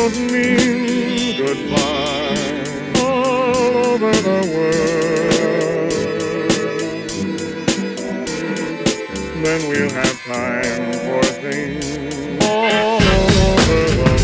won't mean goodbye all over the world. Then we'll have time for things all over the world.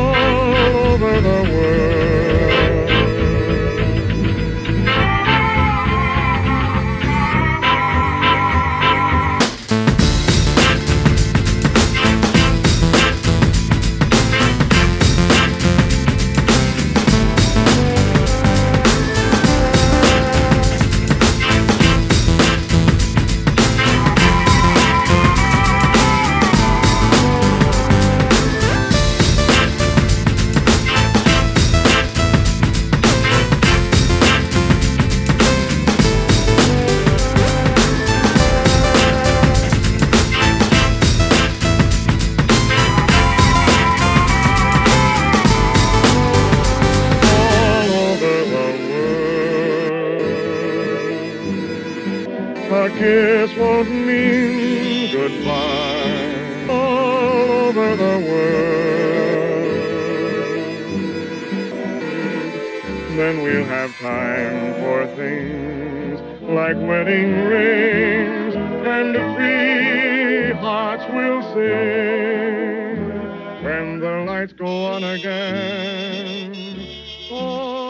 All over the world. A kiss won't mean goodbye all over the world. Then we'll have time for things like wedding rings, and free hearts will sing when the lights go on again. Oh,